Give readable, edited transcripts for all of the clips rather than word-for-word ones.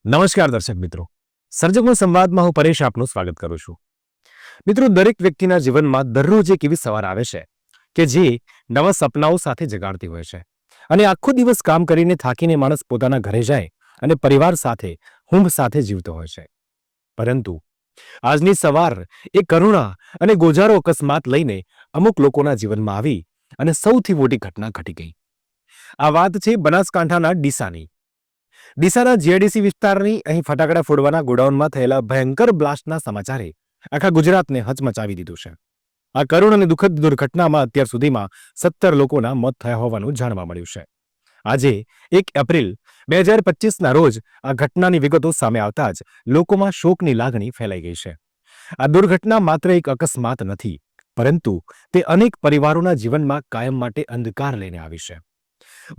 નમસ્કાર દર્શક મિત્રો, સર્જકનો સંવાદમાં હું પરેશ આપનું સ્વાગત કરું છું. મિત્રો, દરેક વ્યક્તિના જીવનમાં દરરોજ એક એવી સવાર આવે છે કે જે નવા સપનાઓ સાથે જગાડતી હોય છે અને આખો દિવસ કામ કરીને થાકીને માણસ પોતાના ઘરે જાય અને પરિવાર સાથે હુંફ સાથે જીવતો હોય છે. પરંતુ આજની સવાર એ કરુણા અને ગોજારો અકસ્માત લઈને અમુક લોકોના જીવનમાં આવી અને સૌથી મોટી ઘટના ઘટી ગઈ. આ વાત છે બનાસકાંઠાના ડીસાની. ડીસાના જીઆઈડીસી વિસ્તારની અહીં ફટાકડા ફોડવાના ગોડાઉનમાં થયેલા ભયંકર બ્લાસ્ટના સમાચારે આખા ગુજરાતને હચમચાવી દીધું છે. આ કરુણ અને દુઃખદ દુર્ઘટનામાં અત્યાર સુધીમાં 17 લોકોના મોત થયા હોવાનું જાણવા મળ્યું છે. આજે 1 એપ્રિલ 2025ના રોજ આ ઘટનાની વિગતો સામે આવતા જ લોકોમાં શોકની લાગણી ફેલાઈ ગઈ છે. આ દુર્ઘટના માત્ર એક અકસ્માત નથી, પરંતુ તે અનેક પરિવારોના જીવનમાં કાયમ માટે અંધકાર લઈને આવી છે.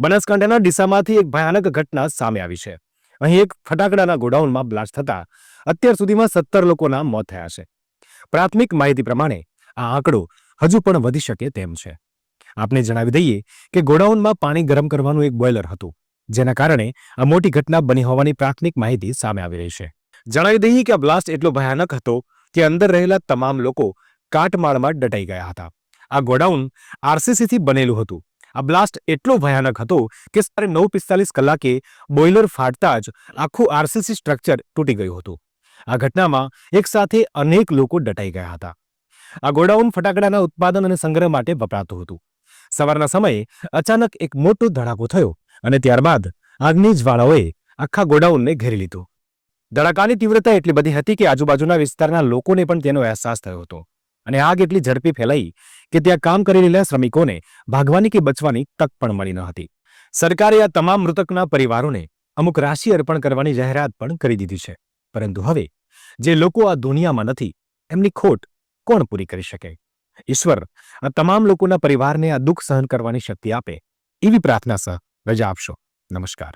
બનાસકાંઠાના ડીસામાંથી એક ભયાનક ઘટના સામે આવી છે. અહીં એક ફટાકડાના ગોડાઉનમાં બ્લાસ્ટ થતા અત્યાર સુધીમાં 17 લોકોના મોત થયા છે. પ્રાથમિક માહિતી પ્રમાણે આ આંકડો હજુ પણ વધી શકે તેમ છે. આપને જણાવી દઈએ કે ગોડાઉનમાં પાણી ગરમ કરવાનું એક બોઇલર હતું, જેના કારણે આ મોટી ઘટના બની હોવાની પ્રાથમિક માહિતી સામે આવી રહી છે. જણાવી દઈએ કે આ બ્લાસ્ટ એટલો ભયાનક હતો કે અંદર રહેલા તમામ લોકો કાટમાળમાં દટાઈ ગયા હતા. આ ગોડાઉન આરસીસીથી બનેલું હતું. આ બ્લાસ્ટ એટલો ભયાનક હતો કે 9:45 કલાકે બોઇલર ફાટતા જ આખું આરસીસી સ્ટ્રક્ચર તૂટી ગયું હતું. આ ઘટનામાં એક સાથે અનેક લોકો દટાઈ ગયા હતા. આ ગોડાઉન ફટાકડાના ઉત્પાદન અને સંગ્રહ માટે વપરાતું હતું. સવારના સમયે અચાનક એક મોટો ધડાકો થયો અને ત્યારબાદ આગની જ્વાળાઓએ આખા ગોડાઉનને ઘેરી લીધું. ધડાકાની તીવ્રતા એટલી બધી હતી કે આજુબાજુના વિસ્તારના લોકોને પણ તેનો અહેસાસ થયો હતો અને આગ એટલી ઝડપી ફેલાઈ કે ત્યાં કામ કરી રહેલા શ્રમિકોને ભાગવાની કે બચવાની તક પણ મળી ન હતી. સરકારે આ તમામ મૃતકના પરિવારોને અમુક રાશિ અર્પણ કરવાની જાહેરાત પણ કરી દીધી છે. પરંતુ હવે જે લોકો આ દુનિયામાં નથી, એમની ખોટ કોણ પૂરી કરી શકે? ઈશ્વર આ તમામ લોકોના પરિવારને આ દુઃખ સહન કરવાની શક્તિ આપે, એવી પ્રાર્થના સહ રજા આપશો. નમસ્કાર.